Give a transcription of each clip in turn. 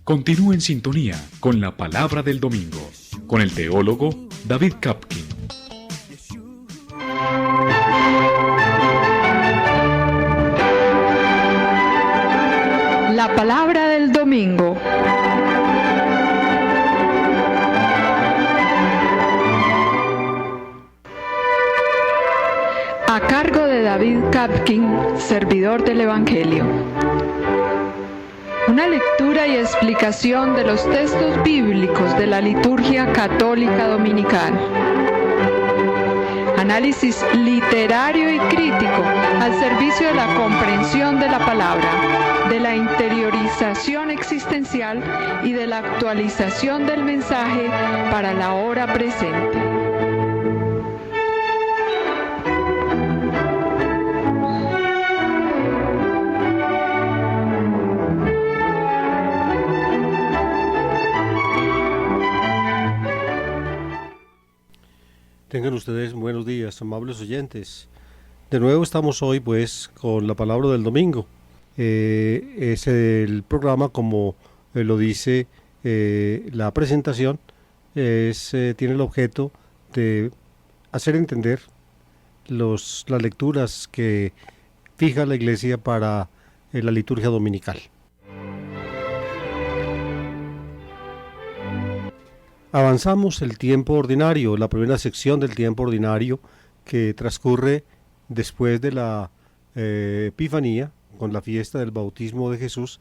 Continúe en sintonía con la Palabra del Domingo, con el teólogo David Kapkin. La Palabra del Domingo. A cargo de David Kapkin, servidor del Evangelio. Una lectura y explicación de los textos bíblicos de la liturgia católica dominical. Análisis literario y crítico al servicio de la comprensión de la palabra, de la interiorización existencial y de la actualización del mensaje para la hora presente. Tengan ustedes buenos días, amables oyentes. De nuevo estamos hoy pues con la Palabra del Domingo. Es el programa, como lo dice la presentación, tiene el objeto de hacer entender las lecturas que fija la Iglesia para la liturgia dominical. Avanzamos el tiempo ordinario, la primera sección del tiempo ordinario que transcurre después de la Epifanía, con la fiesta del bautismo de Jesús,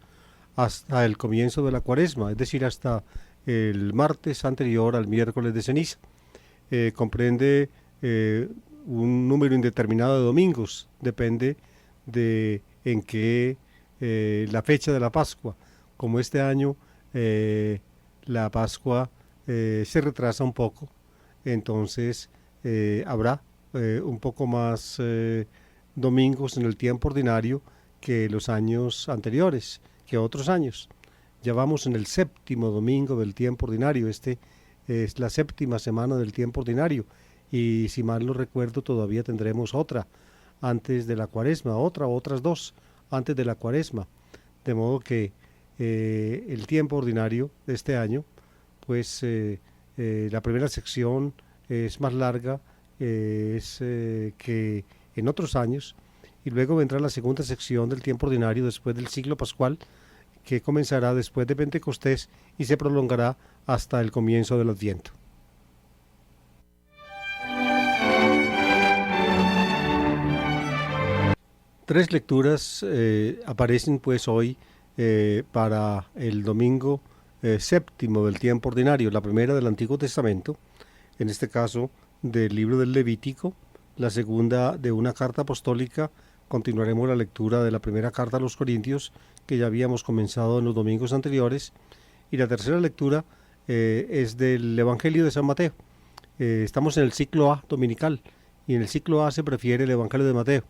hasta el comienzo de la Cuaresma, es decir, hasta el martes anterior al miércoles de ceniza. Comprende un número indeterminado de domingos, depende de en qué la fecha de la Pascua. Como este año la Pascua se retrasa un poco, entonces habrá un poco más domingos en el tiempo ordinario que los años anteriores, que otros años. Ya vamos en el séptimo domingo del tiempo ordinario, es la séptima semana del tiempo ordinario, y si mal no recuerdo todavía tendremos otra antes de la Cuaresma, otras dos antes de la Cuaresma, de modo que el tiempo ordinario de este año, pues la primera sección es más larga que en otros años, y luego vendrá la segunda sección del tiempo ordinario después del siglo pascual, que comenzará después de Pentecostés y se prolongará hasta el comienzo del Adviento. Tres lecturas aparecen pues hoy para el domingo séptimo del tiempo ordinario. La primera del Antiguo Testamento, en este caso del libro del Levítico, la segunda de una carta apostólica. Continuaremos la lectura de la primera carta a los Corintios, que ya habíamos comenzado en los domingos anteriores, y la tercera lectura es del Evangelio de San Mateo. Estamos en el ciclo A dominical, y en el ciclo A se prefiere el Evangelio de Mateo.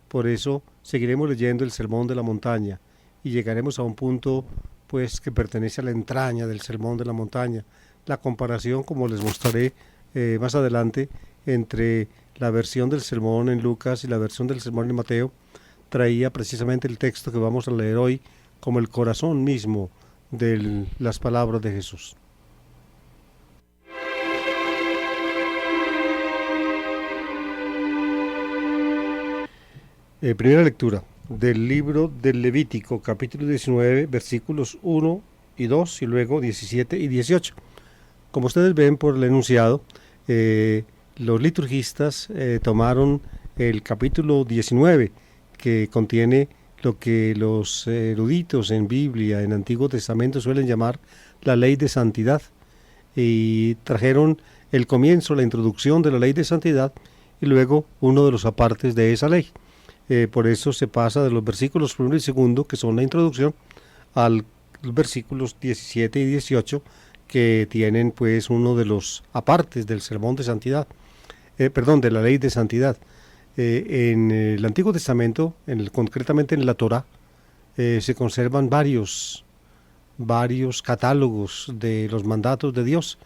Por eso seguiremos leyendo el Sermón de la Montaña y llegaremos a un punto pues que pertenece a la entraña del Sermón de la Montaña. La comparación, como les mostraré más adelante, entre la versión del sermón en Lucas y la versión del sermón en Mateo, traía precisamente el texto que vamos a leer hoy como el corazón mismo de las palabras de Jesús. Primera lectura del libro del Levítico, capítulo 19, versículos 1 y 2, y luego 17 y 18. Como ustedes ven por el enunciado, los liturgistas tomaron el capítulo 19, que contiene lo que los eruditos en Biblia, en Antiguo Testamento, suelen llamar la ley de santidad, y trajeron el comienzo, la introducción de la ley de santidad, y luego uno de los apartes de esa ley. Por eso se pasa de los versículos 1 y 2, que son la introducción, a los versículos 17 y 18, que tienen pues uno de los apartes del sermón de santidad, de la ley de santidad. En el Antiguo Testamento, concretamente en la Torá, se conservan varios catálogos de los mandatos de Dios.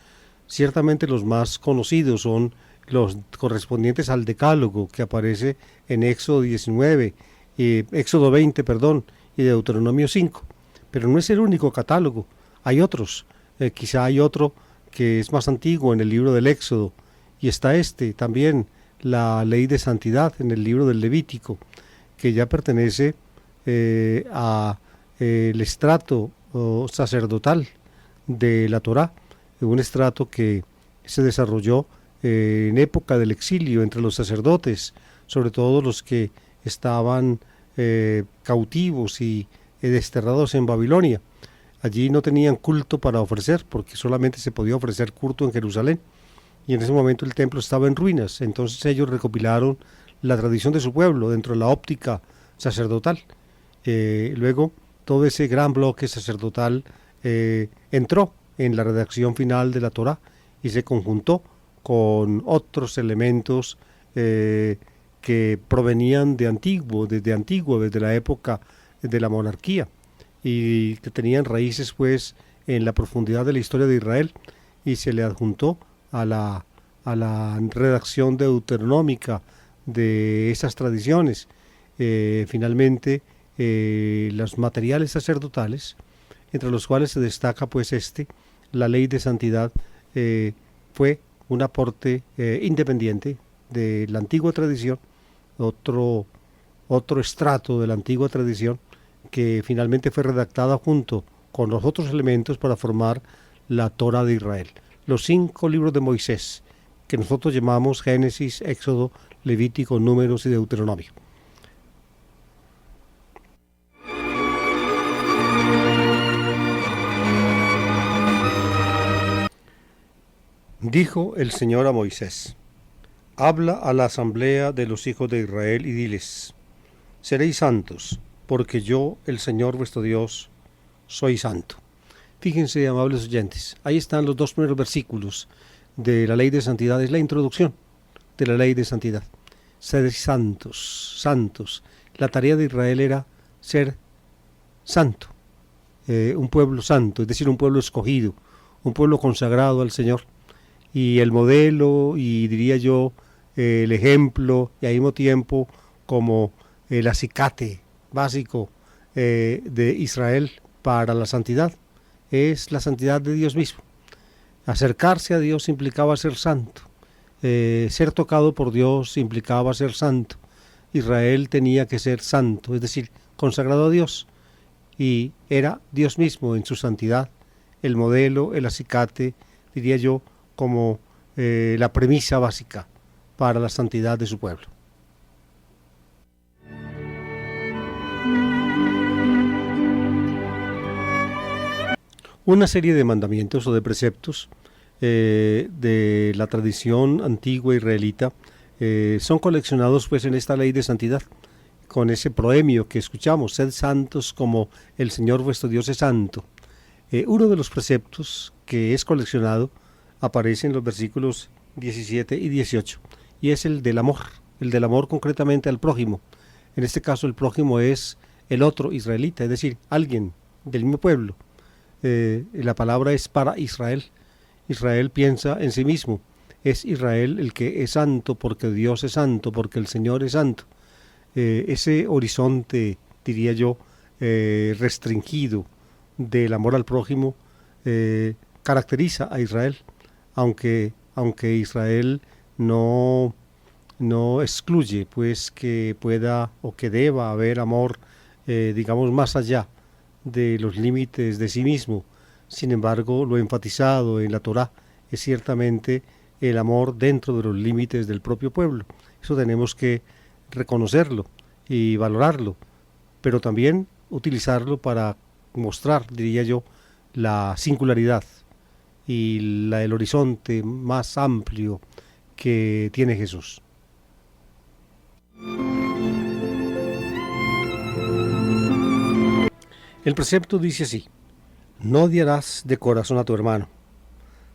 Ciertamente los más conocidos son los correspondientes al Decálogo, que aparece en Éxodo 19, Éxodo 20, y Deuteronomio 5. Pero no es el único catálogo. Hay otros, quizá hay otro que es más antiguo en el libro del Éxodo, y está también, la ley de santidad en el libro del Levítico, que ya pertenece a el estrato sacerdotal de la Torá, un estrato que se desarrolló en época del exilio entre los sacerdotes, sobre todo los que estaban cautivos y desterrados en Babilonia. Allí no tenían culto para ofrecer, porque solamente se podía ofrecer culto en Jerusalén, y en ese momento el templo estaba en ruinas. Entonces ellos recopilaron la tradición de su pueblo dentro de la óptica sacerdotal. Luego todo ese gran bloque sacerdotal entró en la redacción final de la Torá y se conjuntó con otros elementos que provenían desde la época de la monarquía, y que tenían raíces pues en la profundidad de la historia de Israel, y se le adjuntó a la redacción deuteronómica de esas tradiciones. Finalmente, los materiales sacerdotales, entre los cuales se destaca pues la ley de santidad, fue un aporte independiente de la antigua tradición, otro estrato de la antigua tradición, que finalmente fue redactada junto con los otros elementos para formar la Torá de Israel. Los 5 libros de Moisés, que nosotros llamamos Génesis, Éxodo, Levítico, Números y Deuteronomio. Dijo el Señor a Moisés: habla a la asamblea de los hijos de Israel y diles: seréis santos, porque yo, el Señor vuestro Dios, soy santo. Fíjense, amables oyentes, ahí están los 2 primeros versículos de la ley de santidad. Es la introducción de la ley de santidad. Seréis santos, santos. La tarea de Israel era ser santo, un pueblo santo, es decir, un pueblo escogido, un pueblo consagrado al Señor. Y el modelo, y diría yo, el ejemplo, y al mismo tiempo como el acicate básico de Israel para la santidad, es la santidad de Dios mismo. Acercarse a Dios implicaba ser santo, ser tocado por Dios implicaba ser santo. Israel tenía que ser santo, es decir, consagrado a Dios, y era Dios mismo en su santidad el modelo, el acicate, diría yo, como la premisa básica para la santidad de su pueblo. Una serie de mandamientos o de preceptos de la tradición antigua israelita son coleccionados pues en esta ley de santidad, con ese proemio que escuchamos: sed santos como el Señor vuestro Dios es santo. Uno de los preceptos que es coleccionado aparece en los versículos 17 y 18, y es el del amor concretamente al prójimo. En este caso el prójimo es el otro israelita, es decir, alguien del mismo pueblo. La palabra es para Israel. Israel piensa en sí mismo. Es Israel el que es santo porque Dios es santo, porque el Señor es santo. Ese horizonte, diría yo, restringido del amor al prójimo caracteriza a Israel, aunque Israel no excluye pues que pueda o que deba haber amor, digamos, más allá de los límites de sí mismo. Sin embargo, lo enfatizado en la Torá es ciertamente el amor dentro de los límites del propio pueblo. Eso tenemos que reconocerlo y valorarlo, pero también utilizarlo para mostrar, diría yo, la singularidad y el horizonte más amplio que tiene Jesús. El precepto dice así: no odiarás de corazón a tu hermano,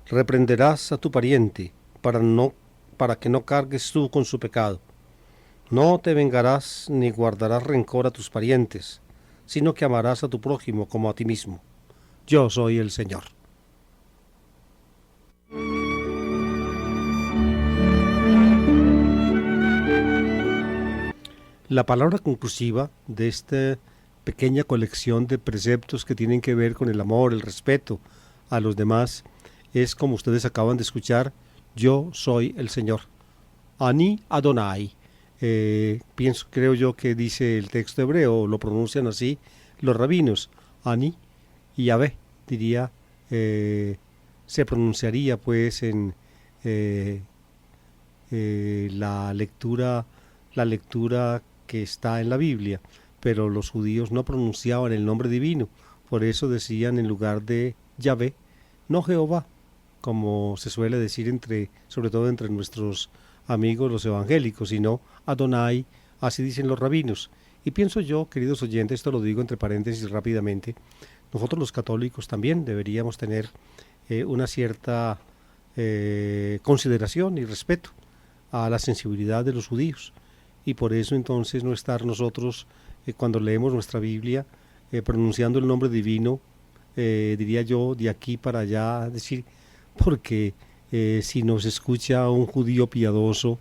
reprenderás a tu pariente para que no cargues tú con su pecado. No te vengarás ni guardarás rencor a tus parientes, sino que amarás a tu prójimo como a ti mismo. Yo soy el Señor. La palabra conclusiva de este pequeña colección de preceptos que tienen que ver con el amor, el respeto a los demás, es como ustedes acaban de escuchar, yo soy el Señor. Ani Adonai. Creo yo que dice el texto hebreo, lo pronuncian así los rabinos, Ani y Yahvé, diría, se pronunciaría pues en la lectura que está en la Biblia, pero los judíos no pronunciaban el nombre divino, por eso decían en lugar de Yahvé, no Jehová, como se suele decir sobre todo entre nuestros amigos los evangélicos, sino Adonai, así dicen los rabinos. Y pienso yo, queridos oyentes, esto lo digo entre paréntesis rápidamente, nosotros los católicos también deberíamos tener una cierta consideración y respeto a la sensibilidad de los judíos, y por eso entonces no estar nosotros, cuando leemos nuestra Biblia, pronunciando el nombre divino, diría yo, de aquí para allá, decir, porque si nos escucha un judío piadoso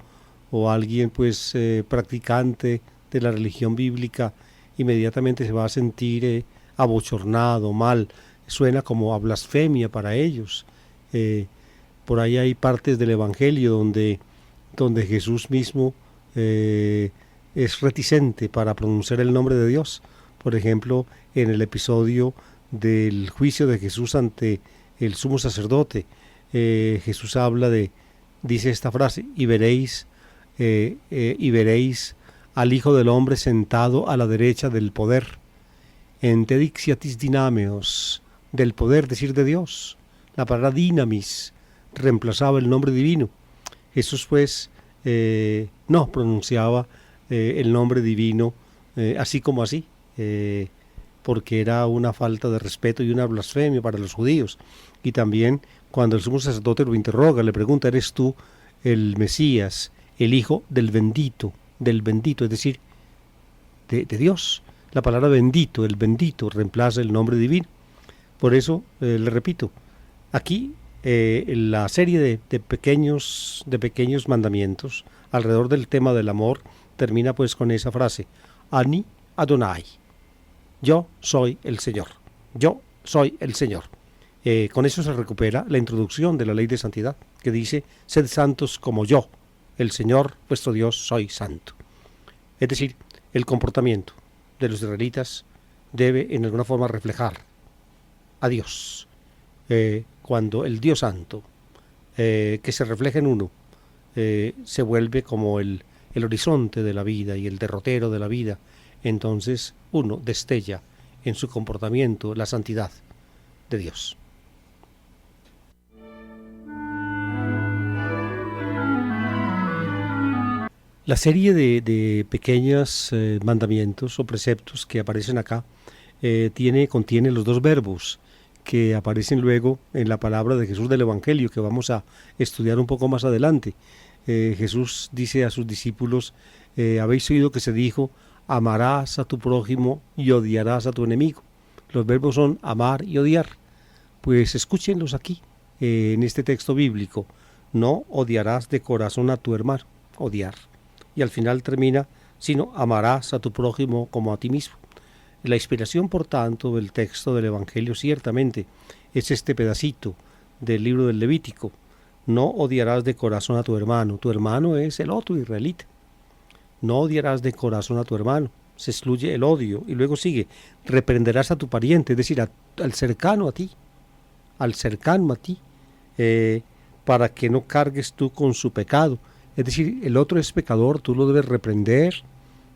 o alguien pues practicante de la religión bíblica, inmediatamente se va a sentir abochornado, mal, suena como a blasfemia para ellos. Por ahí hay partes del Evangelio donde Jesús mismo es reticente para pronunciar el nombre de Dios. Por ejemplo, en el episodio del juicio de Jesús ante el sumo sacerdote, Jesús dice esta frase, y veréis al Hijo del Hombre sentado a la derecha del poder, en te dixiatis dinameos, del poder, decir, de Dios. La palabra dinamis reemplazaba el nombre divino. Jesús pues no pronunciaba el nombre divino así como así, porque era una falta de respeto y una blasfemia para los judíos. Y también cuando el sumo sacerdote lo interroga, le pregunta, ¿eres tú el Mesías, el Hijo del bendito, es decir, de Dios? La palabra bendito, el bendito, reemplaza el nombre divino. Por eso, le repito, aquí la serie de pequeños mandamientos alrededor del tema del amor termina pues con esa frase, Ani Adonai, yo soy el Señor, yo soy el Señor. Con eso se recupera la introducción de la ley de santidad, que dice, sed santos como yo, el Señor vuestro Dios, soy santo. Es decir, el comportamiento de los israelitas debe en alguna forma reflejar a Dios. Cuando el Dios santo, que se refleja en uno, se vuelve como el horizonte de la vida y el derrotero de la vida, entonces uno destella en su comportamiento la santidad de Dios. La serie de pequeños mandamientos o preceptos que aparecen acá contiene los dos verbos que aparecen luego en la palabra de Jesús del Evangelio, que vamos a estudiar un poco más adelante. Jesús dice a sus discípulos, habéis oído que se dijo, amarás a tu prójimo y odiarás a tu enemigo. Los verbos son amar y odiar. Pues escúchenlos aquí, en este texto bíblico. No odiarás de corazón a tu hermano, odiar. Y al final termina, sino amarás a tu prójimo como a ti mismo. La inspiración, por tanto, del texto del Evangelio ciertamente es este pedacito del libro del Levítico. No odiarás de corazón a tu hermano. Tu hermano es el otro israelita. No odiarás de corazón a tu hermano. Se excluye el odio. Y luego sigue, reprenderás a tu pariente, es decir, al cercano a ti. Al cercano a ti. Para que no cargues tú con su pecado. Es decir, el otro es pecador, tú lo debes reprender,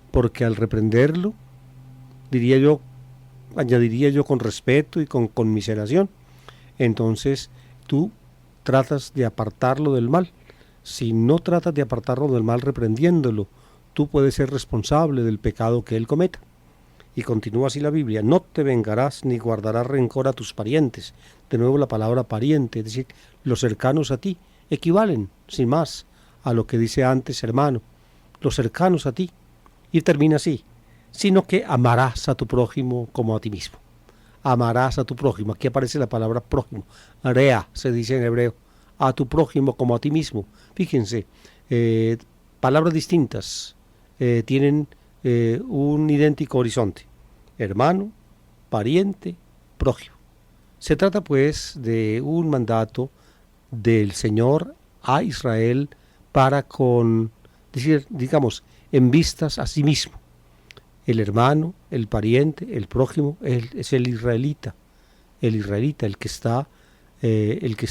porque al reprenderlo, añadiría yo con respeto y con conmiseración, entonces tú tratas de apartarlo del mal. Si no tratas de apartarlo del mal reprendiéndolo, tú puedes ser responsable del pecado que él cometa. Y continúa así la Biblia, no te vengarás ni guardarás rencor a tus parientes. De nuevo la palabra pariente, es decir, los cercanos a ti, equivalen, sin más, a lo que dice antes, hermano, los cercanos a ti. Y termina así, sino que amarás a tu prójimo como a ti mismo. Amarás a tu prójimo. Aquí aparece la palabra prójimo. Area se dice en hebreo. A tu prójimo como a ti mismo. Fíjense, palabras distintas tienen un idéntico horizonte. hermano, pariente, prójimo. Se trata pues de un mandato del Señor a Israel para digamos, en vistas a sí mismo. El hermano, el pariente, el prójimo es el israelita, el que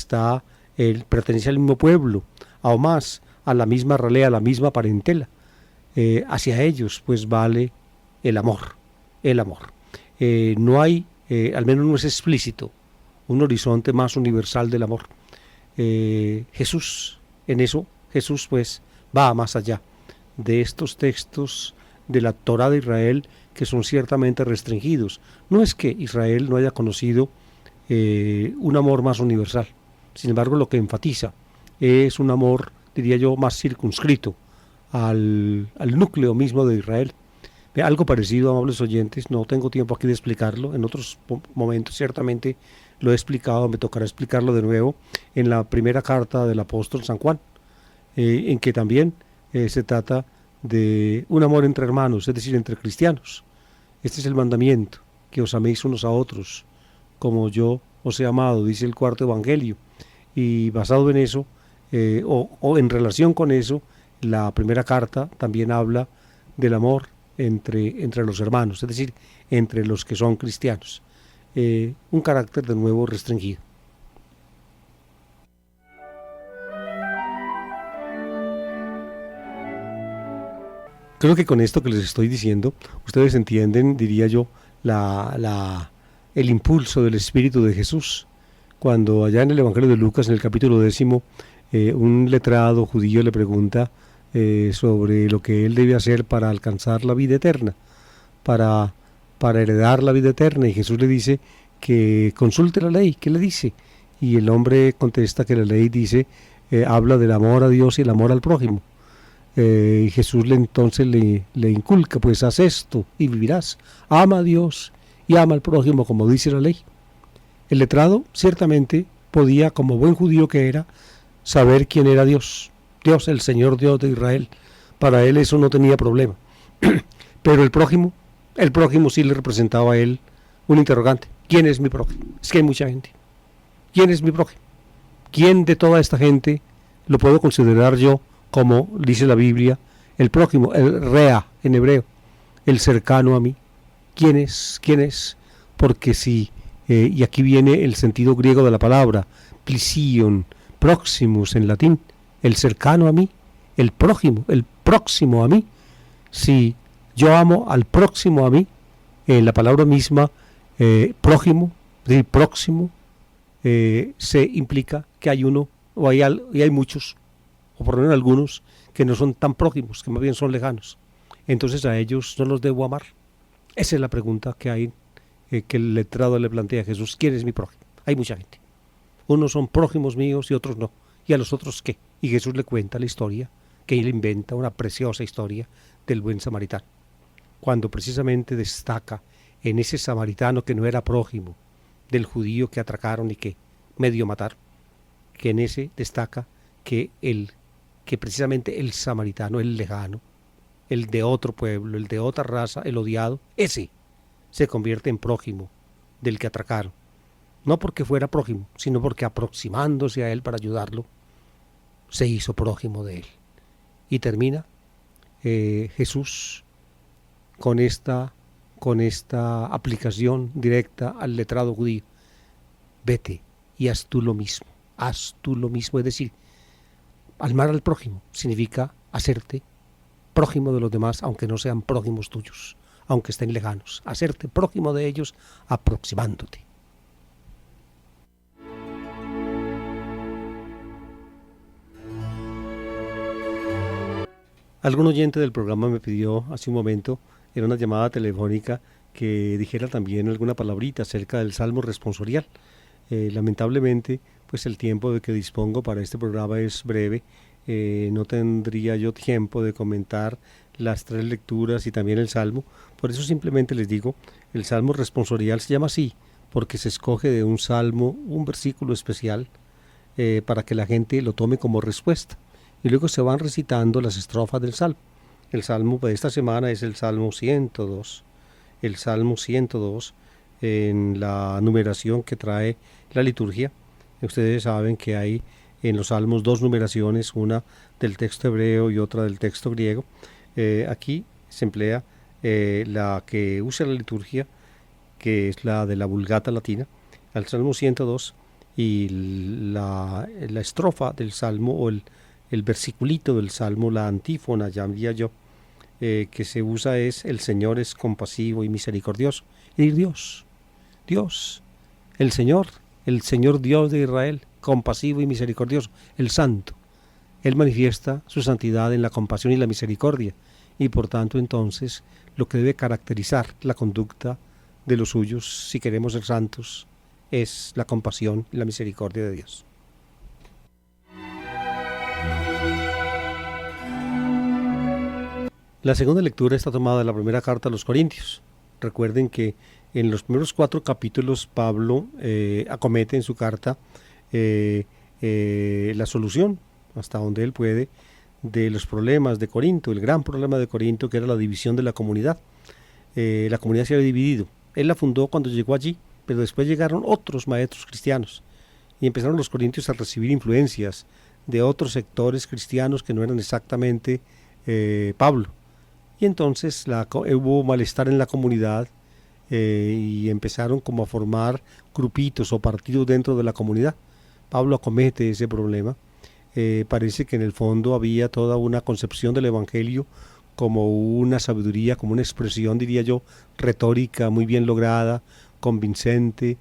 pertenece al mismo pueblo, aún más a la misma ralea, a la misma parentela. Hacia ellos pues vale el amor. No hay, al menos no es explícito, un horizonte más universal del amor. Jesús pues va más allá de estos textos de la Torá de Israel que son ciertamente restringidos. No es que Israel no haya conocido un amor más universal, sin embargo lo que enfatiza es un amor, diría yo, más circunscrito al núcleo mismo de Israel. Algo parecido, amables oyentes, no tengo tiempo aquí de explicarlo, en otros momentos ciertamente lo he explicado, me tocará explicarlo de nuevo en la primera carta del apóstol San Juan, en que también se trata de un amor entre hermanos, es decir, entre cristianos. Este es el mandamiento, que os améis unos a otros, como yo os he amado, dice el cuarto evangelio, y basado en eso, o en relación con eso, la primera carta también habla del amor entre los hermanos, es decir, entre los que son cristianos. Un carácter de nuevo restringido. Creo que con esto que les estoy diciendo, ustedes entienden, diría yo, el impulso del Espíritu de Jesús. Cuando allá en el Evangelio de Lucas, en el capítulo 10, un letrado judío le pregunta sobre lo que él debe hacer para alcanzar la vida eterna, para heredar la vida eterna, y Jesús le dice que consulte la ley. ¿Qué le dice? Y el hombre contesta que la ley dice, habla del amor a Dios y el amor al prójimo. Y Jesús entonces le inculca, pues haz esto y vivirás, ama a Dios y ama al prójimo como dice la ley. El letrado ciertamente podía, como buen judío que era, saber quién era Dios, el Señor Dios de Israel. Para él eso no tenía problema. Pero el prójimo sí le representaba a él un interrogante. ¿Quién es mi prójimo? Es que hay mucha gente. ¿Quién es mi prójimo? ¿Quién de toda esta gente lo puedo considerar yo como dice la Biblia, el prójimo, el rea en hebreo, el cercano a mí? ¿Quién es? Porque si, y aquí viene el sentido griego de la palabra, plision, proximus en latín, el cercano a mí, el próximo a mí. Si yo amo al próximo a mí, la palabra misma, prójimo, próximo, se implica que hay uno, o hay muchos, o por lo menos algunos, que no son tan prójimos, que más bien son lejanos. Entonces a ellos no los debo amar. Esa es la pregunta que hay, que el letrado le plantea a Jesús. ¿Quién es mi prójimo? Hay mucha gente. Unos son prójimos míos y otros no. ¿Y a los otros qué? Y Jesús le cuenta la historia, que él inventa, una preciosa historia del buen samaritano. Cuando precisamente destaca en ese samaritano que no era prójimo del judío que atracaron y que medio mataron, que en ese destaca que precisamente el samaritano, el lejano, el de otro pueblo, el de otra raza, el odiado, ese se convierte en prójimo del que atracaron. No porque fuera prójimo, sino porque aproximándose a él para ayudarlo, se hizo prójimo de él. Y termina Jesús con esta aplicación directa al letrado judío. Vete y haz tú lo mismo, es decir, amar al prójimo significa hacerte prójimo de los demás, aunque no sean prójimos tuyos, aunque estén lejanos, hacerte prójimo de ellos aproximándote. Algún oyente del programa me pidió hace un momento, en una llamada telefónica, que dijera también alguna palabrita acerca del Salmo responsorial. Lamentablemente, pues el tiempo de que dispongo para este programa es breve. No tendría yo tiempo de comentar las 3 lecturas y también el Salmo. Por eso simplemente les digo, el Salmo responsorial se llama así, porque se escoge de un Salmo, un versículo especial, para que la gente lo tome como respuesta. Y luego se van recitando las estrofas del Salmo. El Salmo de esta semana es el Salmo 102. el Salmo 102 en la numeración que trae la liturgia. Ustedes saben que hay en los salmos dos numeraciones, una del texto hebreo y otra del texto griego. Aquí se emplea la que usa la liturgia, que es la de la Vulgata latina, al Salmo 102, y la estrofa del Salmo, o el versiculito del Salmo, la antífona, llamaría yo, que se usa es: el Señor es compasivo y misericordioso. Y Dios, el Señor Dios de Israel, compasivo y misericordioso, el Santo. Él manifiesta su santidad en la compasión y la misericordia, y por tanto entonces lo que debe caracterizar la conducta de los suyos, si queremos ser santos, es la compasión y la misericordia de Dios. La segunda lectura está tomada de la primera carta a los Corintios. Recuerden que en los primeros 4 capítulos Pablo acomete en su carta la solución, hasta donde él puede, de los problemas de Corinto, el gran problema de Corinto, que era la división de la comunidad. La comunidad se había dividido. Él la fundó cuando llegó allí, pero después llegaron otros maestros cristianos y empezaron los corintios a recibir influencias de otros sectores cristianos que no eran exactamente Pablo. Y entonces hubo malestar en la comunidad y empezaron como a formar grupitos o partidos dentro de la comunidad. Pablo acomete ese problema. Parece que en el fondo había toda una concepción del evangelio como una sabiduría, como una expresión, diría yo, retórica muy bien lograda, convincente,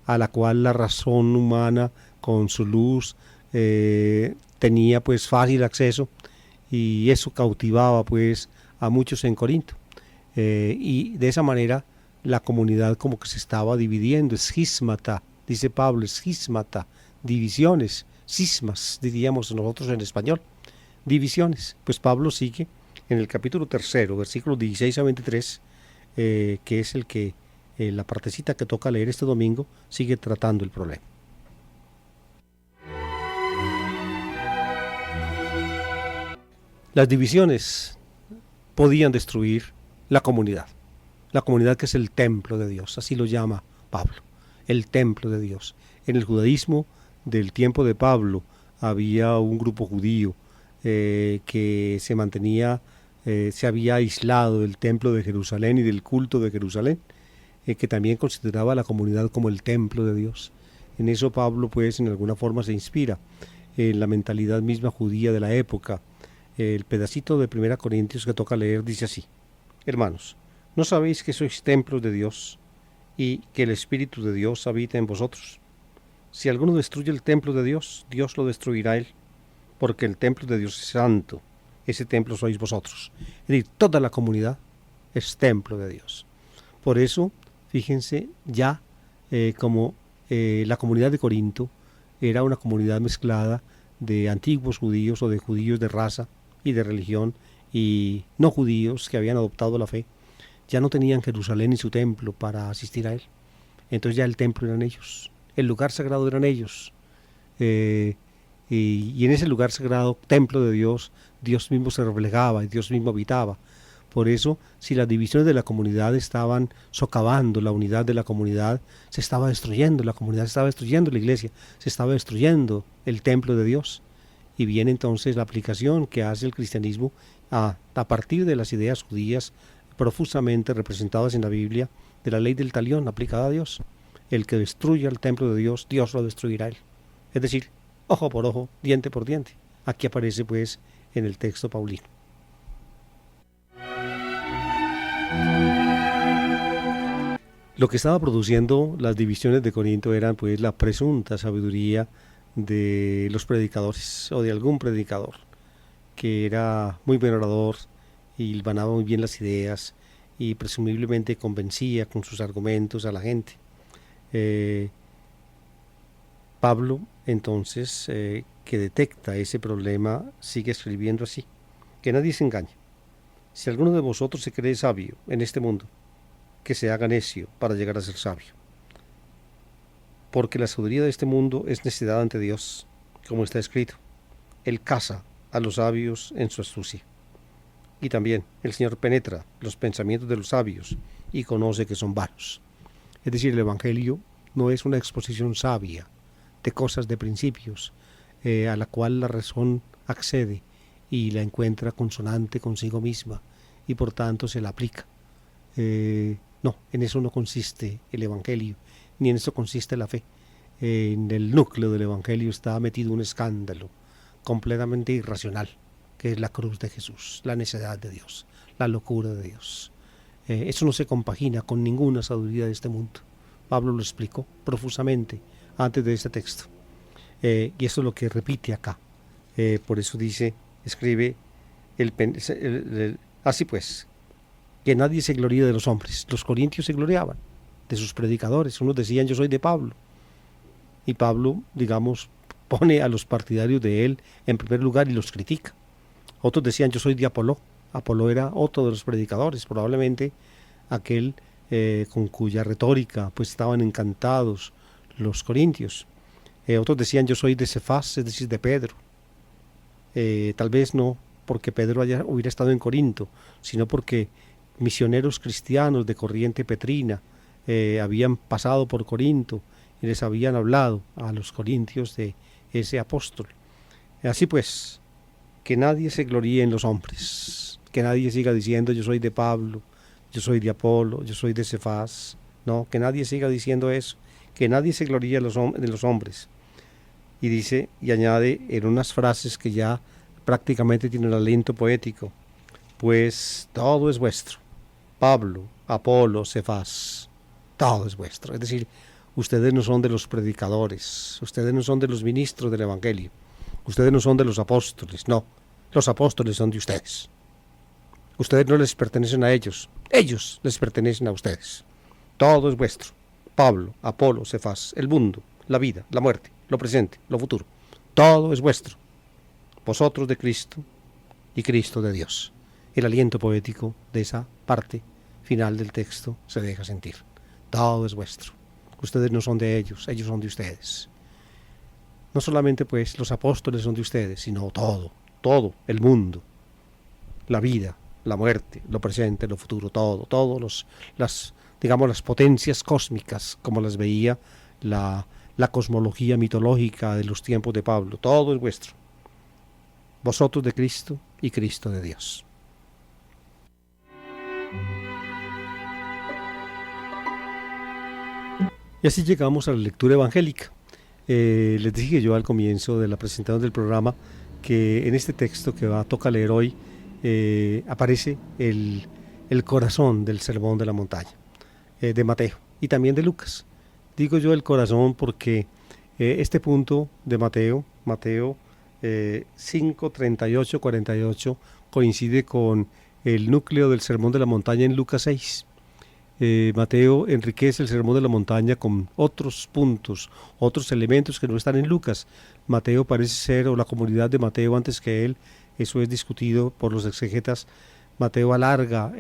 a la cual la razón humana con su luz tenía pues fácil acceso, y eso cautivaba pues a muchos en Corinto, y de esa manera la comunidad como que se estaba dividiendo, esquísmata, dice Pablo, esquísmata, divisiones, cismas diríamos nosotros en español, divisiones. Pues Pablo sigue en el capítulo 3, versículos 16 a 23, que es el que la partecita que toca leer este domingo, sigue tratando el problema. Las divisiones podían destruir la comunidad que es el templo de Dios, así lo llama Pablo, el templo de Dios. En el judaísmo del tiempo de Pablo había un grupo judío que se mantenía, se había aislado del templo de Jerusalén y del culto de Jerusalén, que también consideraba a la comunidad como el templo de Dios. En eso Pablo pues en alguna forma se inspira en la mentalidad misma judía de la época. El pedacito de 1 Corintios que toca leer dice así: hermanos, ¿no sabéis que sois templos de Dios y que el Espíritu de Dios habita en vosotros? Si alguno destruye el templo de Dios, Dios lo destruirá él, porque el templo de Dios es santo, ese templo sois vosotros. Es decir, toda la comunidad es templo de Dios. Por eso, fíjense, ya como la comunidad de Corinto era una comunidad mezclada de antiguos judíos o de judíos de raza y de religión y no judíos que habían adoptado la fe, ya no tenían Jerusalén y su templo para asistir a él. Entonces ya el templo eran ellos, el lugar sagrado eran ellos, y en ese lugar sagrado, templo de Dios, Dios mismo se reflejaba y Dios mismo habitaba. Por eso, si las divisiones de la comunidad estaban socavando la unidad de la comunidad, se estaba destruyendo la comunidad, se estaba destruyendo la iglesia, se estaba destruyendo el templo de Dios. Y viene entonces la aplicación que hace el cristianismo a partir de las ideas judías profusamente representadas en la Biblia, de la ley del talión aplicada a Dios. El que destruya el templo de Dios, Dios lo destruirá él. Es decir, ojo por ojo, diente por diente. Aquí aparece pues en el texto paulino. Lo que estaba produciendo las divisiones de Corinto eran pues la presunta sabiduría de los predicadores o de algún predicador que era muy buen orador y hilvanaba muy bien las ideas y presumiblemente convencía con sus argumentos a la gente. Pablo entonces, que detecta ese problema, sigue escribiendo así: que nadie se engañe. Si alguno de vosotros se cree sabio en este mundo, que se haga necio para llegar a ser sabio. Porque la sabiduría de este mundo es necedad ante Dios, como está escrito: Él caza a los sabios en su astucia. Y también el Señor penetra los pensamientos de los sabios y conoce que son vanos. Es decir, el Evangelio no es una exposición sabia de cosas, de principios, a la cual la razón accede y la encuentra consonante consigo misma y por tanto se la aplica. No, en eso no consiste el Evangelio, ni en eso consiste la fe. En el núcleo del Evangelio está metido un escándalo completamente irracional, que es la cruz de Jesús, la necedad de Dios, la locura de Dios. Eso no se compagina con ninguna sabiduría de este mundo. Pablo lo explicó profusamente antes de este texto. Y eso es lo que repite acá. Por eso dice, escribe, así pues, que nadie se gloríe de los hombres. Los corintios se gloriaban de sus predicadores. Unos decían, yo soy de Pablo. Y Pablo, digamos, pone a los partidarios de él en primer lugar y los critica. Otros decían, yo soy de Apoló. Apoló era otro de los predicadores, probablemente aquel con cuya retórica pues estaban encantados los corintios. Otros decían, yo soy de Cefás, es decir, de Pedro. Tal vez no porque Pedro hubiera estado en Corinto, sino porque misioneros cristianos de corriente petrina habían pasado por Corinto y les habían hablado a los corintios de ese apóstol. Así pues, que nadie se gloríe en los hombres, que nadie siga diciendo yo soy de Pablo, yo soy de Apolo, yo soy de Cefás. No, que nadie siga diciendo eso, que nadie se gloríe de los hombres. Y dice, y añade en unas frases que ya prácticamente tienen aliento poético, pues todo es vuestro, Pablo, Apolo, Cefás, todo es vuestro. Es decir, ustedes no son de los predicadores, ustedes no son de los ministros del Evangelio, ustedes no son de los apóstoles, no, los apóstoles son de ustedes. Ustedes no les pertenecen a ellos les pertenecen a ustedes. Todo es vuestro, Pablo, Apolo, Cefás, el mundo, la vida, la muerte, lo presente, lo futuro, todo es vuestro. Vosotros de Cristo y Cristo de Dios. El aliento poético de esa parte final del texto se deja sentir. Todo es vuestro. Ustedes no son de ellos son de ustedes. No solamente pues los apóstoles son de ustedes, sino todo, el mundo, la vida, la muerte, lo presente, lo futuro, todos las potencias cósmicas, como las veía la cosmología mitológica de los tiempos de Pablo. Todo es vuestro. Vosotros de Cristo y Cristo de Dios. Y así llegamos a la lectura evangélica. Les dije yo al comienzo de la presentación del programa que en este texto que toca leer hoy aparece el corazón del Sermón de la Montaña, de Mateo y también de Lucas. Digo yo el corazón porque este punto de Mateo 5, 38, 48 coincide con el núcleo del Sermón de la Montaña en Lucas 6. Mateo enriquece el Sermón de la Montaña con otros puntos, otros elementos que no están en Lucas. Mateo parece ser, o la comunidad de Mateo antes que él, eso es discutido por los exegetas. Mateo alarga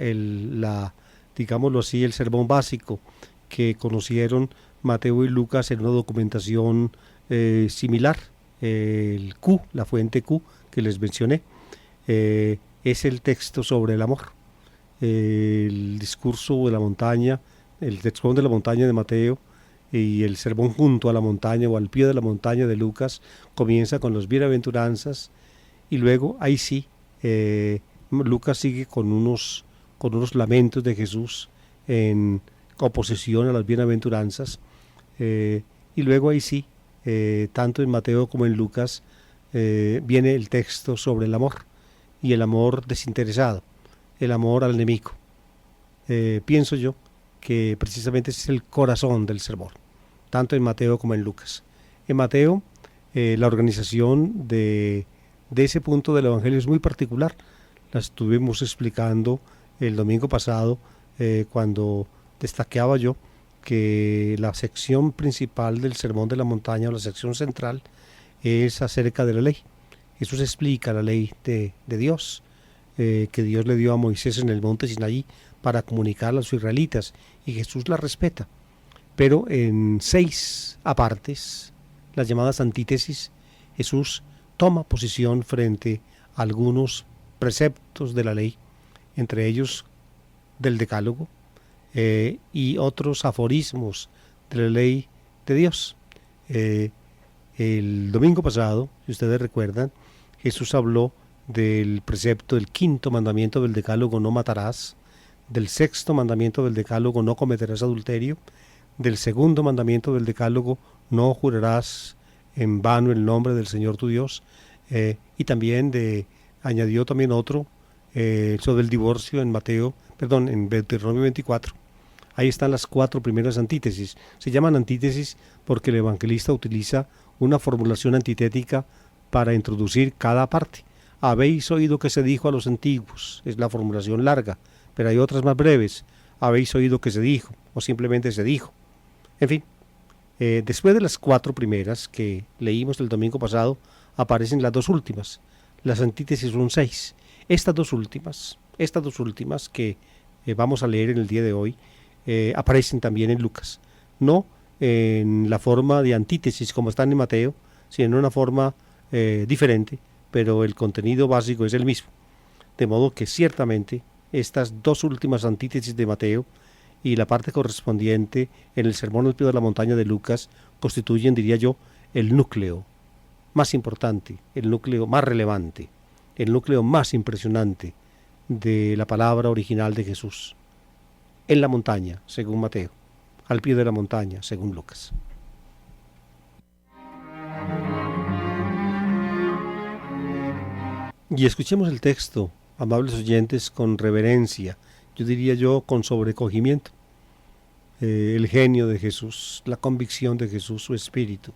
digámoslo así, el sermón básico que conocieron Mateo y Lucas en una documentación similar. El Q, la fuente Q que les mencioné, es el texto sobre el amor. El discurso de la montaña, el sermón de la montaña de Mateo y el sermón junto a la montaña o al pie de la montaña de Lucas comienza con las bienaventuranzas y luego ahí sí Lucas sigue con unos lamentos de Jesús en oposición a las bienaventuranzas y luego ahí sí tanto en Mateo como en Lucas viene el texto sobre el amor y el amor desinteresado, el amor al enemigo. Pienso yo que precisamente ese es el corazón del sermón, tanto en Mateo como en Lucas. En Mateo la organización de ese punto del Evangelio es muy particular. La estuvimos explicando el domingo pasado cuando destacaba yo que la sección principal del Sermón de la Montaña, o la sección central, es acerca de la ley. Jesús explica la ley de Dios, que Dios le dio a Moisés en el monte Sinaí para comunicar a los israelitas, y Jesús la respeta. Pero en 6 apartes, las llamadas antítesis, Jesús toma posición frente a algunos preceptos de la ley entre ellos del Decálogo y otros aforismos de la ley de Dios. El domingo pasado, si ustedes recuerdan, Jesús habló del precepto del quinto mandamiento del Decálogo, no matarás, del sexto mandamiento del Decálogo, no cometerás adulterio, del segundo mandamiento del Decálogo, no jurarás en vano el nombre del Señor tu Dios, y también añadió también otro sobre el divorcio en en Deuteronomio 24. Ahí están las 4 primeras antítesis. Se llaman antítesis porque el evangelista utiliza una formulación antitética para introducir cada parte. Habéis oído que se dijo a los antiguos, es la formulación larga, pero hay otras más breves. Habéis oído que se dijo, o simplemente se dijo. En fin, después de las 4 primeras que leímos el domingo pasado, aparecen las 2 últimas. Las antítesis son 6. Estas dos últimas que vamos a leer en el día de hoy, aparecen también en Lucas. No en la forma de antítesis como están en Mateo, sino en una forma diferente, pero el contenido básico es el mismo. De modo que ciertamente estas 2 últimas antítesis de Mateo y la parte correspondiente en el Sermón al pie de la montaña de Lucas constituyen, diría yo, el núcleo más importante, el núcleo más relevante, el núcleo más impresionante de la palabra original de Jesús. En la montaña, según Mateo, al pie de la montaña, según Lucas. Y escuchemos el texto, amables oyentes, con reverencia, yo diría yo con sobrecogimiento. El genio de Jesús, la convicción de Jesús, su espíritu,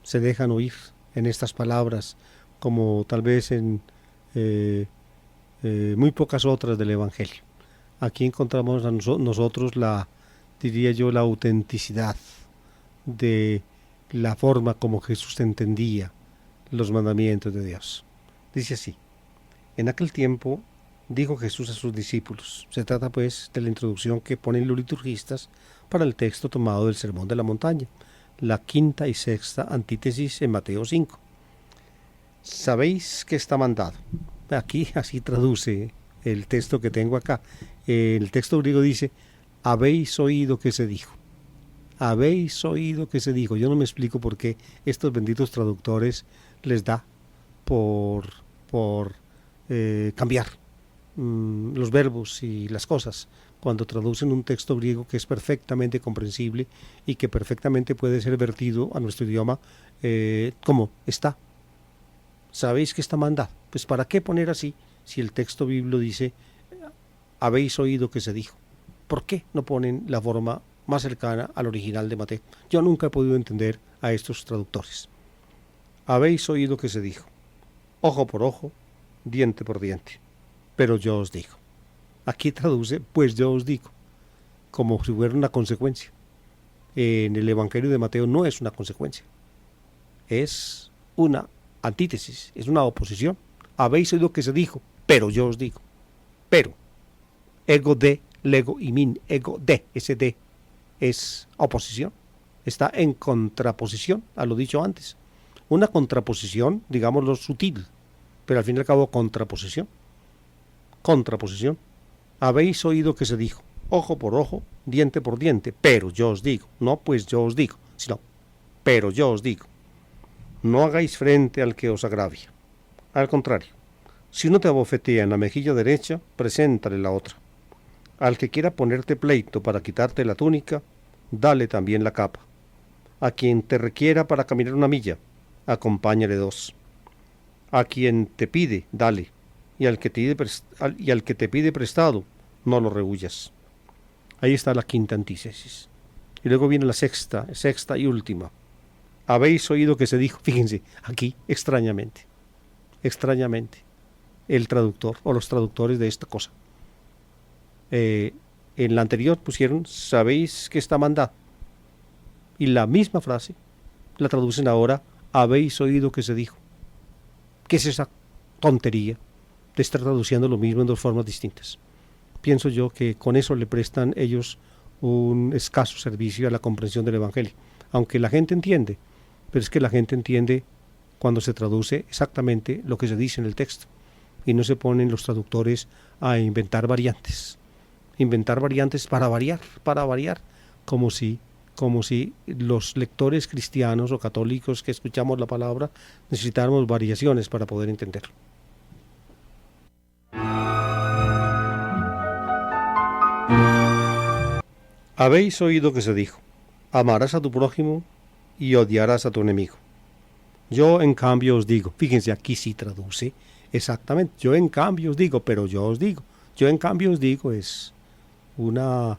se dejan oír en estas palabras, como tal vez en muy pocas otras del Evangelio. Aquí encontramos a nosotros diría yo, la autenticidad de la forma como Jesús entendía los mandamientos de Dios. Dice así: en aquel tiempo dijo Jesús a sus discípulos. Se trata pues de la introducción que ponen los liturgistas para el texto tomado del Sermón de la Montaña, la quinta y sexta antítesis en Mateo 5. Sabéis que está mandado. Aquí así traduce el texto que tengo acá. El texto griego dice: habéis oído que se dijo. Habéis oído que se dijo. Yo no me explico por qué estos benditos traductores les da por cambiar los verbos y las cosas cuando traducen un texto griego que es perfectamente comprensible y que perfectamente puede ser vertido a nuestro idioma como está. ¿Sabéis que está mandado? Pues ¿para qué poner así si el texto bíblico dice habéis oído que se dijo? ¿Por qué no ponen la forma más cercana al original de Mateo? Yo nunca he podido entender a estos traductores. Habéis oído que se dijo, ojo por ojo, diente por diente, pero yo os digo. Aquí traduce, pues yo os digo, como si fuera una consecuencia. En el Evangelio de Mateo no es una consecuencia, es una antítesis, es una oposición. Habéis oído que se dijo, pero yo os digo. Pero, ego de, lego y min, ego de, ese de es oposición, está en contraposición a lo dicho antes. Una contraposición, digámoslo, sutil, pero al fin y al cabo contraposición. Contraposición. Habéis oído que se dijo, ojo por ojo, diente por diente, pero yo os digo, no pues yo os digo, sino, pero yo os digo, no hagáis frente al que os agravia. Al contrario, si uno te abofetea en la mejilla derecha, preséntale la otra. Al que quiera ponerte pleito para quitarte la túnica, dale también la capa. A quien te requiera para caminar 1 milla, acompáñale 2. A quien te pide, dale, y al que te pide prestado, no lo rehuyas. Ahí está la quinta antítesis. Y luego viene la sexta y última. Habéis oído que se dijo, fíjense, aquí extrañamente, el traductor o los traductores de esta cosa. En la anterior pusieron, sabéis que está mandado. Y la misma frase la traducen ahora, habéis oído que se dijo. ¿Qué es esa tontería de estar traduciendo lo mismo en 2 formas distintas? Pienso yo que con eso le prestan ellos un escaso servicio a la comprensión del Evangelio. Aunque la gente entiende, pero es que la gente entiende cuando se traduce exactamente lo que se dice en el texto. y no se ponen los traductores a inventar variantes para variar, como si los lectores cristianos o católicos que escuchamos la palabra necesitáramos variaciones para poder entenderlo. Habéis oído que se dijo: amarás a tu prójimo y odiarás a tu enemigo. Yo en cambio os digo, fíjense, aquí sí traduce exactamente, yo en cambio os digo, pero yo os digo, yo en cambio os digo es una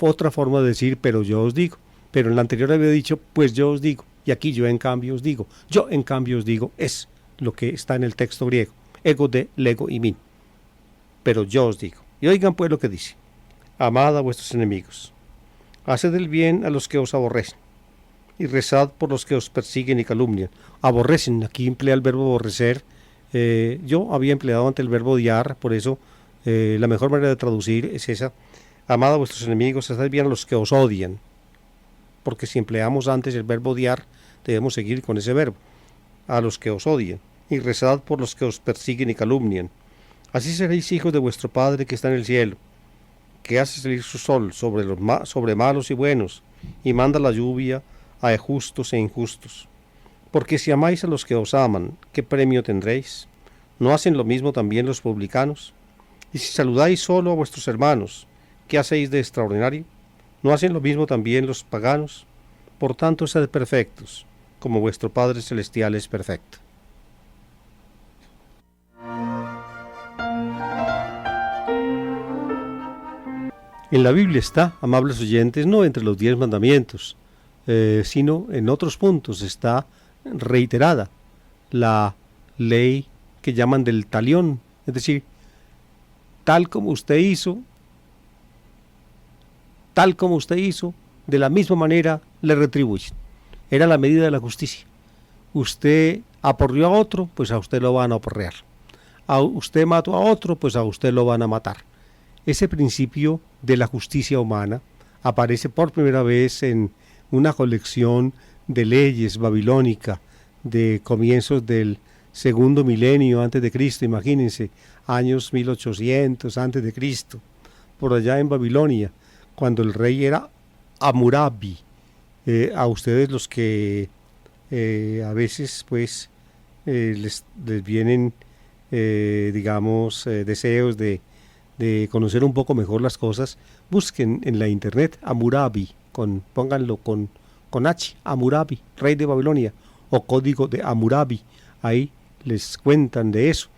otra forma de decir, pero yo os digo, pero en la anterior había dicho, pues yo os digo, y aquí yo en cambio os digo, yo en cambio os digo es lo que está en el texto griego, ego de lego y min, pero yo os digo. Y oigan pues lo que dice: amad a vuestros enemigos, haced el bien a los que os aborrecen, y rezad por los que os persiguen y calumnian. Aborrecen, aquí emplea el verbo aborrecer. Yo había empleado antes el verbo odiar, por eso la mejor manera de traducir es esa: amad a vuestros enemigos, haced bien a los que os odian, porque si empleamos antes el verbo odiar, debemos seguir con ese verbo, a los que os odian, y rezad por los que os persiguen y calumnian. Así seréis hijos de vuestro Padre que está en el cielo, que hace salir su sol sobre malos y buenos, y manda la lluvia a justos e injustos. Porque si amáis a los que os aman, ¿qué premio tendréis? ¿No hacen lo mismo también los publicanos? Y si saludáis solo a vuestros hermanos, ¿qué hacéis de extraordinario? ¿No hacen lo mismo también los paganos? Por tanto, sed perfectos, como vuestro Padre Celestial es perfecto. En la Biblia está, amables oyentes, no entre los 10 mandamientos, sino en otros puntos está reiterada la ley que llaman del talión, es decir, tal como usted hizo, de la misma manera le retribuyen. Era la medida de la justicia. Usted aporreó a otro, pues a usted lo van a aporrear. A usted mató a otro, pues a usted lo van a matar. Ese principio de la justicia humana aparece por primera vez en una colección de leyes babilónica de comienzos del segundo milenio antes de Cristo, imagínense, años 1800 antes de Cristo, por allá en Babilonia, cuando el rey era Hammurabi. A ustedes los que a veces pues les vienen deseos de conocer un poco mejor las cosas, busquen en la internet Hammurabi, pónganlo con H, Hammurabi, rey de Babilonia, o código de Hammurabi, ahí les cuentan de eso.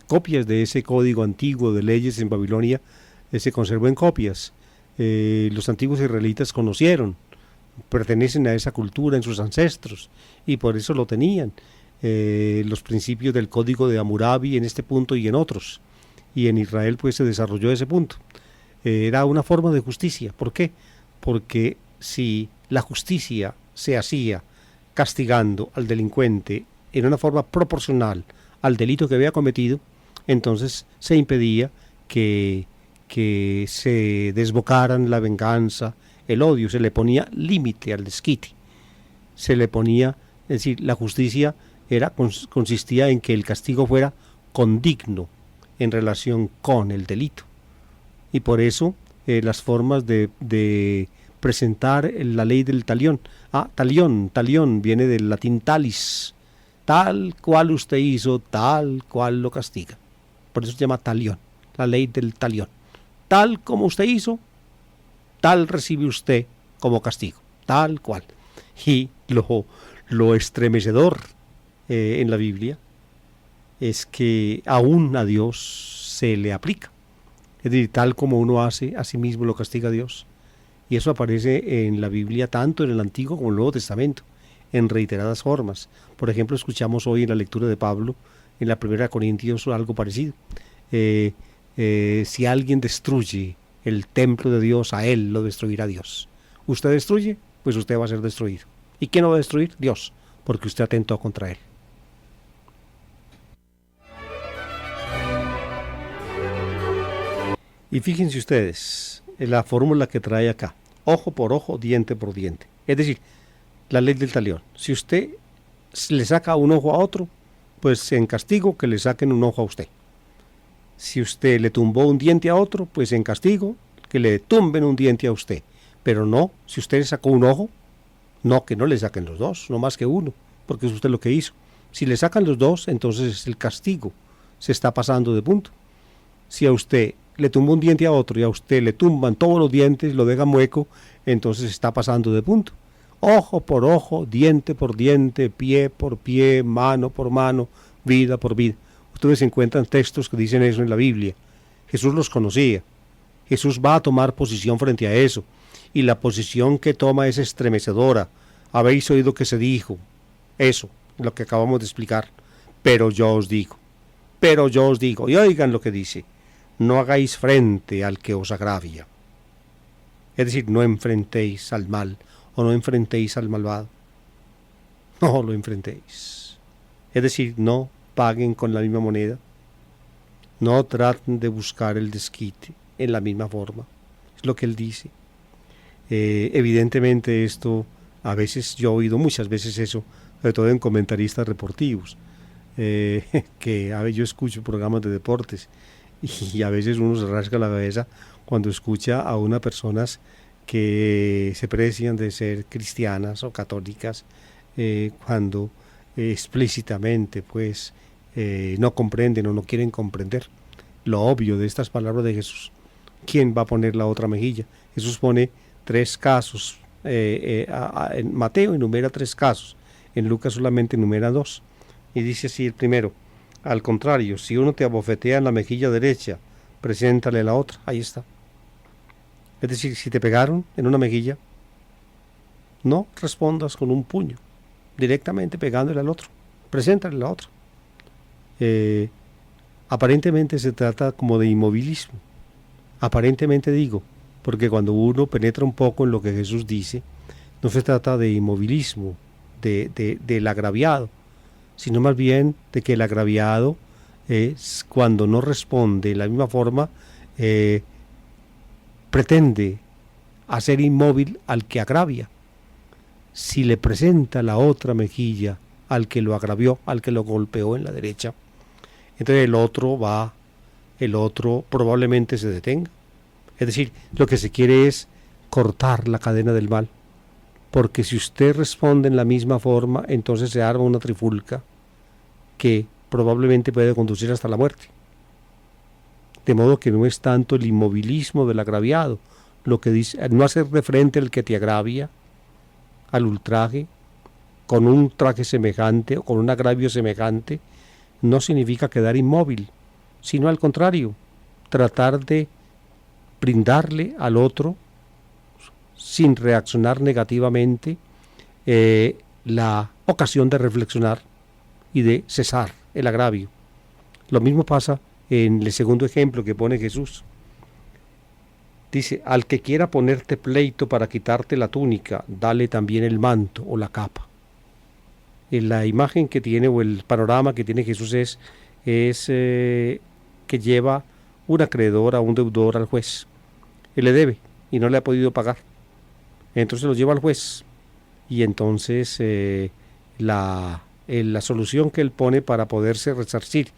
Copias de ese código antiguo de leyes en Babilonia se conservó en copias. Los antiguos israelitas conocieron, pertenecen a esa cultura en sus ancestros, y por eso lo tenían. Los principios del código de Hammurabi en este punto y en otros. Y en Israel pues se desarrolló ese punto. Era una forma de justicia. ¿Por qué? Porque si la justicia se hacía castigando al delincuente en una forma proporcional al delito que había cometido, entonces se impedía que se desbocaran la venganza, el odio, se le ponía límite al desquite. Se le ponía, es decir, la justicia consistía en que el castigo fuera condigno en relación con el delito. Y por eso las formas de presentar la ley del talión. Talión viene del latín talis. Tal cual usted hizo, tal cual lo castiga. Por eso se llama talión, la ley del talión. Tal como usted hizo, tal recibe usted como castigo, tal cual. Y lo estremecedor en la Biblia es que aún a Dios se le aplica. Es decir, tal como uno hace, a sí mismo lo castiga Dios. Y eso aparece en la Biblia tanto en el Antiguo como en el Nuevo Testamento, en reiteradas formas. Por ejemplo, escuchamos hoy en la lectura de Pablo, en la 1 Corintios, algo parecido. Si alguien destruye el templo de Dios, a él lo destruirá Dios. Usted destruye, pues usted va a ser destruido. ¿Y quién lo va a destruir? Dios, porque usted atentó contra él. Y fíjense ustedes, la fórmula que trae acá: ojo por ojo, diente por diente. Es decir, la ley del talión. Si usted le saca un ojo a otro, pues en castigo que le saquen un ojo a usted. Si usted le tumbó un diente a otro, pues en castigo que le tumben un diente a usted. Pero no, si usted le sacó un ojo, no, que no le saquen los dos, no más que uno, porque es usted lo que hizo. Si le sacan los dos, entonces es el castigo, se está pasando de punto. Si a usted le tumbó un diente a otro y a usted le tumban todos los dientes, lo dejan mueco, entonces se está pasando de punto. Ojo por ojo, diente por diente, pie por pie, mano por mano, vida por vida. Ustedes encuentran textos que dicen eso en la Biblia. Jesús los conocía. Jesús va a tomar posición frente a eso. Y la posición que toma es estremecedora. Habéis oído que se dijo eso, lo que acabamos de explicar. Pero yo os digo, y oigan lo que dice, no hagáis frente al que os agravia. Es decir, no enfrentéis al mal o no enfrentéis al malvado. No lo enfrentéis. Es decir, no paguen con la misma moneda. No traten de buscar el desquite en la misma forma. Es lo que él dice. Evidentemente esto, a veces yo he oído muchas veces eso, sobre todo en comentaristas deportivos, que a veces yo escucho programas de deportes y a veces uno se rasca la cabeza cuando escucha a unas personas que se precian de ser cristianas o católicas, cuando explícitamente pues no comprenden o no quieren comprender lo obvio de estas palabras de Jesús. ¿Quién va a poner la otra mejilla? Jesús pone 3 casos, en Mateo enumera 3 casos, en Lucas solamente enumera 2, y dice así el primero: al contrario, si uno te abofetea en la mejilla derecha, preséntale la otra. Ahí está. Es decir, si te pegaron en una mejilla, no respondas con un puño, directamente pegándole al otro, preséntale la otra. Aparentemente se trata como de inmovilismo. Aparentemente digo, porque cuando uno penetra un poco en lo que Jesús dice, no se trata de inmovilismo, del agraviado, sino más bien de que el agraviado es cuando no responde de la misma forma, pretende hacer inmóvil al que agravia. Si le presenta la otra mejilla al que lo agravió, al que lo golpeó en la derecha, entonces el otro probablemente se detenga. Es decir, lo que se quiere es cortar la cadena del mal, porque si usted responde en la misma forma, entonces se arma una trifulca que probablemente puede conducir hasta la muerte. De modo que no es tanto el inmovilismo del agraviado, lo que dice, no hacer de frente al que te agravia, al ultraje, con un traje semejante o con un agravio semejante, no significa quedar inmóvil, sino al contrario, tratar de brindarle al otro, sin reaccionar negativamente, la ocasión de reflexionar y de cesar el agravio. Lo mismo pasa en el segundo ejemplo que pone Jesús. Dice: al que quiera ponerte pleito para quitarte la túnica, dale también el manto o la capa. La imagen que tiene, o el panorama que tiene Jesús es que lleva un acreedor a un deudor al juez. Él le debe y no le ha podido pagar. Entonces lo lleva al juez y entonces la solución que él pone para poderse resarcir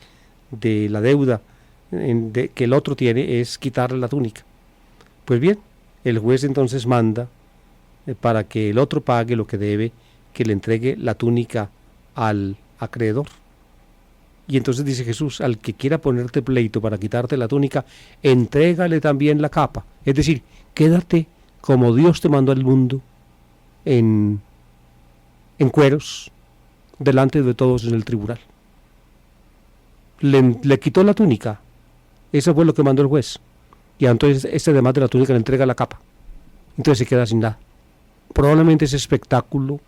de la deuda que el otro tiene es quitarle la túnica. Pues bien, el juez entonces manda para que el otro pague lo que debe, que le entregue la túnica al acreedor. Y entonces dice Jesús: al que quiera ponerte pleito para quitarte la túnica, entrégale también la capa. Es decir, quédate como Dios te mandó al mundo, en cueros, delante de todos en el tribunal. Le quitó la túnica, eso fue lo que mandó el juez, y entonces además de la túnica le entrega la capa, entonces se queda sin nada. Probablemente ese espectáculo,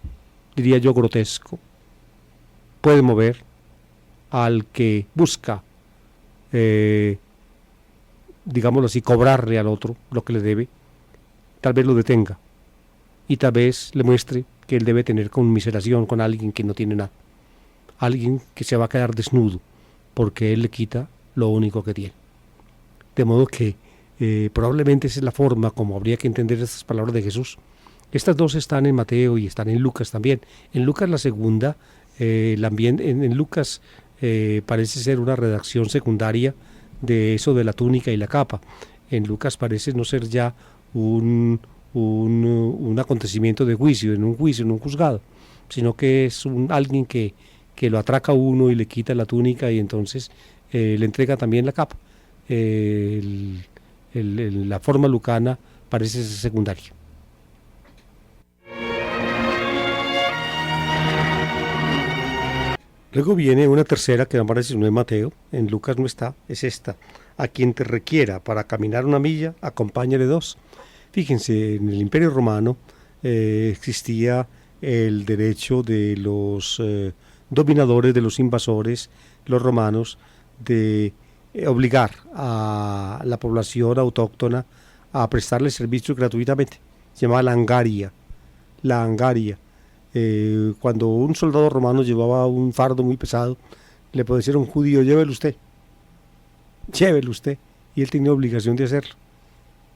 diría yo, grotesco, puede mover al que busca, digámoslo así, cobrarle al otro lo que le debe, tal vez lo detenga y tal vez le muestre que él debe tener conmiseración con alguien que no tiene nada, alguien que se va a quedar desnudo porque él le quita lo único que tiene. De modo que probablemente esa es la forma como habría que entender estas palabras de Jesús. Estas dos están en Mateo y están en Lucas también. En Lucas la segunda, en Lucas parece ser una redacción secundaria de eso de la túnica y la capa. En Lucas parece no ser ya un acontecimiento de juicio, en un juzgado, sino que es alguien que lo atraca a uno y le quita la túnica y entonces le entrega también la capa. La forma lucana parece ser secundaria. Luego viene una tercera que me parece no es Mateo, en Lucas no está, es esta: a quien te requiera para caminar una milla, acompáñale dos. Fíjense, en el Imperio Romano existía el derecho de los dominadores, de los invasores, los romanos, de obligar a la población autóctona a prestarle servicios gratuitamente. Se llamaba la angaria. La angaria. Cuando un soldado romano llevaba un fardo muy pesado, le podía decir a un judío: llévelo usted, y él tenía obligación de hacerlo.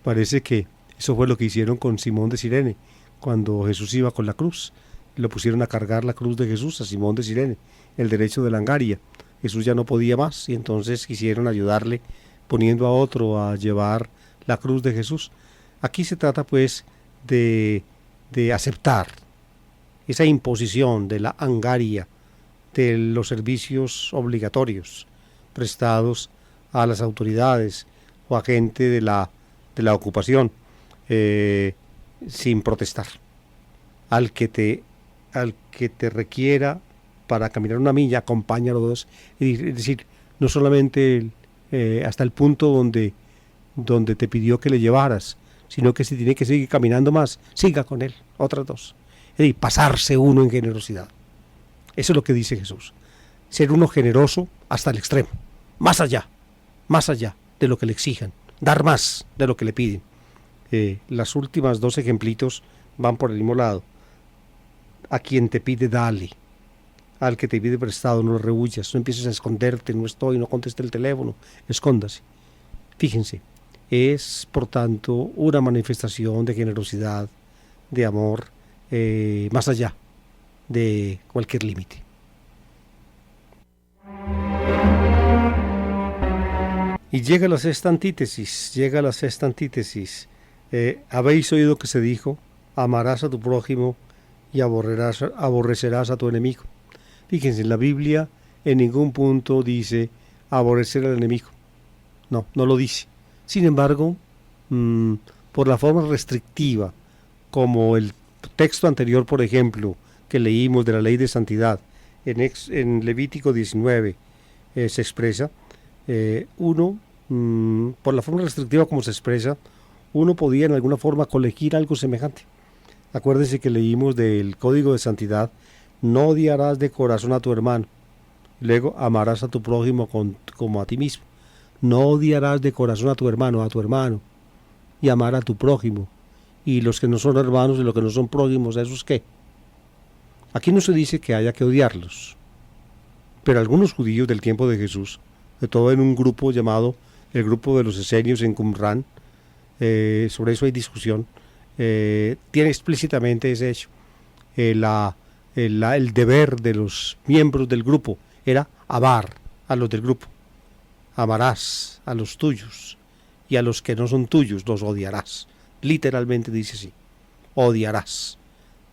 Parece que eso fue lo que hicieron con Simón de Cirene, cuando Jesús iba con la cruz. Lo pusieron a cargar la cruz de Jesús a Simón de Cirene, el derecho de la angaria. Jesús ya no podía más y entonces quisieron ayudarle poniendo a otro a llevar la cruz de Jesús. Aquí se trata pues de aceptar esa imposición de la angaria, de los servicios obligatorios prestados a las autoridades o a gente de la ocupación, sin protestar. Al que te requiera para caminar una milla, acompáñalo dos. Es decir, no solamente hasta el punto donde te pidió que le llevaras, sino que si tiene que seguir caminando más, siga con él, otras dos. Es decir, pasarse uno en generosidad. Eso es lo que dice Jesús. Ser uno generoso hasta el extremo, más allá de lo que le exijan, dar más de lo que le piden. Las últimas dos ejemplitos van por el mismo lado. A quien te pide, dale. Al que te pide prestado, no lo rehuyas, no empieces a esconderte, no conteste el teléfono, escóndase. Fíjense, es por tanto una manifestación de generosidad, de amor, más allá de cualquier límite. Y llega la sexta antítesis. Habéis oído que se dijo: amarás a tu prójimo y aborrecerás a tu enemigo. Fíjense, en la Biblia en ningún punto dice aborrecer al enemigo. No lo dice. Sin embargo, por la forma restrictiva, como el texto anterior, por ejemplo, que leímos de la ley de santidad, en Levítico 19 se expresa, por la forma restrictiva como se expresa, uno podía en alguna forma colegir algo semejante. Acuérdense que leímos del Código de Santidad: no odiarás de corazón a tu hermano. Luego, amarás a tu prójimo como a ti mismo. No odiarás de corazón a tu hermano, y amar a tu prójimo. Y los que no son hermanos y los que no son prójimos, ¿esos qué? Aquí no se dice que haya que odiarlos. Pero algunos judíos del tiempo de Jesús, de todo en un grupo llamado el grupo de los esenios en Qumran, sobre eso hay discusión, tiene explícitamente ese hecho. El deber de los miembros del grupo era amar a los del grupo. Amarás a los tuyos y a los que no son tuyos los odiarás. Literalmente dice así: odiarás.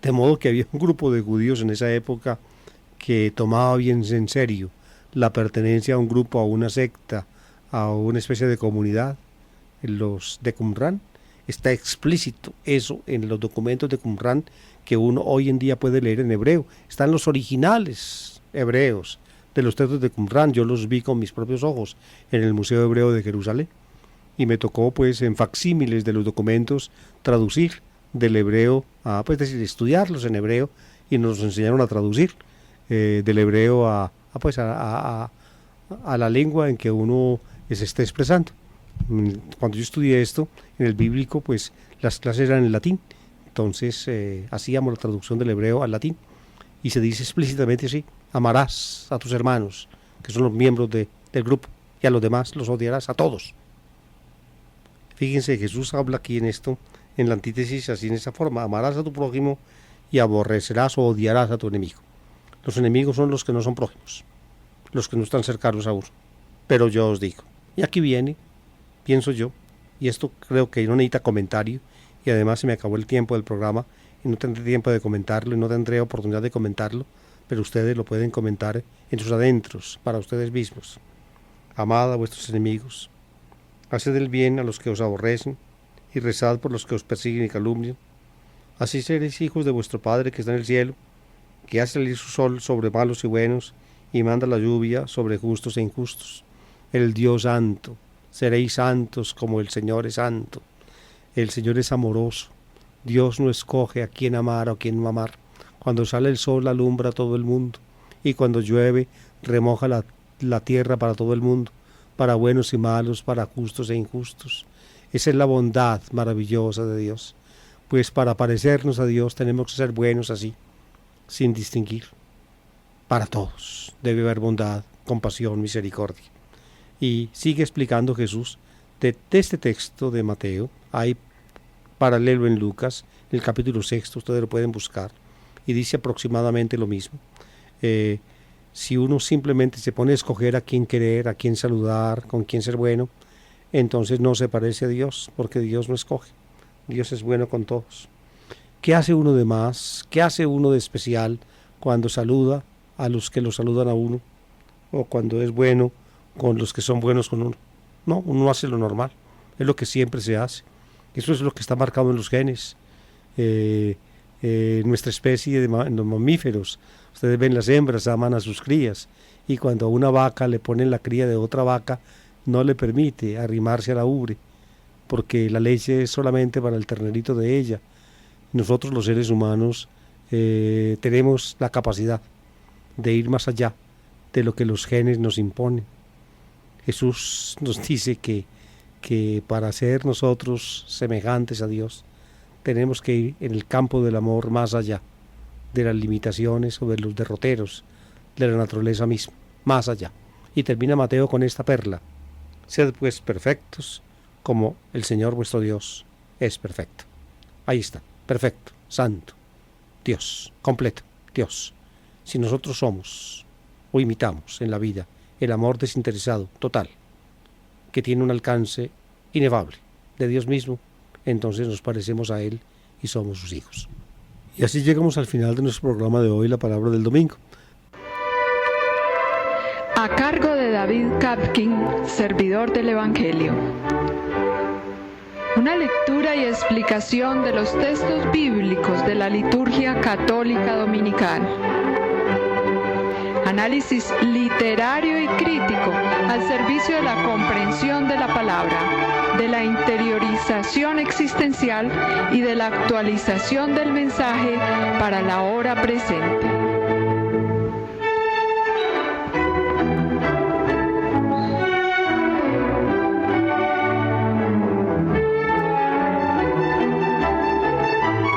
De modo que había un grupo de judíos en esa época que tomaba bien en serio la pertenencia a un grupo, a una secta, a una especie de comunidad. Los de Qumran, está explícito eso en los documentos de Qumran que uno hoy en día puede leer en hebreo. Están los originales hebreos de los textos de Qumran. Yo los vi con mis propios ojos en el Museo Hebreo de Jerusalén y me tocó pues en facsímiles de los documentos traducir del hebreo, pues decir, estudiarlos en hebreo, y nos enseñaron a traducir del hebreo a la lengua en que uno se esté expresando. Cuando yo estudié esto en el bíblico, pues las clases eran en latín, entonces hacíamos la traducción del hebreo al latín y se dice explícitamente así: amarás a tus hermanos, que son los miembros del grupo, y a los demás los odiarás, a todos. Fíjense, Jesús habla aquí en esto, en la antítesis, así en esa forma: amarás a tu prójimo y aborrecerás o odiarás a tu enemigo. Los enemigos son los que no son prójimos, los que no están cercanos a uno. Pero yo os digo, y aquí viene, pienso yo, y esto creo que no necesita comentario, y además se me acabó el tiempo del programa, y no tendré tiempo de comentarlo, y no tendré oportunidad de comentarlo, pero ustedes lo pueden comentar en sus adentros, para ustedes mismos. Amad a vuestros enemigos, haced el bien a los que os aborrecen, y rezad por los que os persiguen y calumnian. Así seréis hijos de vuestro Padre que está en el cielo, que hace salir su sol sobre malos y buenos, y manda la lluvia sobre justos e injustos. El Dios santo, seréis santos como el Señor es santo. El Señor es amoroso. Dios no escoge a quién amar o a quién no amar. Cuando sale el sol alumbra a todo el mundo, y cuando llueve remoja la tierra para todo el mundo, para buenos y malos, para justos e injustos. Esa es la bondad maravillosa de Dios. Pues para parecernos a Dios tenemos que ser buenos así, sin distinguir. Para todos debe haber bondad, compasión, misericordia. Y sigue explicando Jesús de este texto de Mateo. Hay paralelo en Lucas, en el capítulo 6, ustedes lo pueden buscar, y dice aproximadamente lo mismo. Si uno simplemente se pone a escoger a quién querer, a quién saludar, con quién ser bueno, entonces no se parece a Dios, porque Dios no escoge. Dios es bueno con todos. ¿Qué hace uno de más? ¿Qué hace uno de especial cuando saluda a los que lo saludan a uno? O cuando es bueno con los que son buenos con uno. No, uno hace lo normal. Es lo que siempre se hace. Eso es lo que está marcado en los genes. Nuestra especie de los mamíferos. Ustedes ven, las hembras aman a sus crías. Y cuando a una vaca le ponen la cría de otra vaca, no le permite arrimarse a la ubre, porque la leche es solamente para el ternerito de ella. Nosotros los seres humanos tenemos la capacidad de ir más allá de lo que los genes nos imponen. Jesús nos dice que para ser nosotros semejantes a Dios tenemos que ir en el campo del amor más allá de las limitaciones o de los derroteros de la naturaleza misma, más allá. Y termina Mateo con esta perla: sed pues perfectos como el Señor vuestro Dios es perfecto. Ahí está, perfecto, santo, Dios, completo, Dios. Si nosotros somos o imitamos en la vida el amor desinteresado, total, que tiene un alcance inefable de Dios mismo, entonces nos parecemos a Él y somos sus hijos. Y así llegamos al final de nuestro programa de hoy, la palabra del domingo. A cargo de David Kapkin, servidor del Evangelio. Una lectura y explicación de los textos bíblicos de la liturgia católica dominical. Análisis literario y crítico al servicio de la comprensión de la palabra, de la interiorización existencial y de la actualización del mensaje para la hora presente.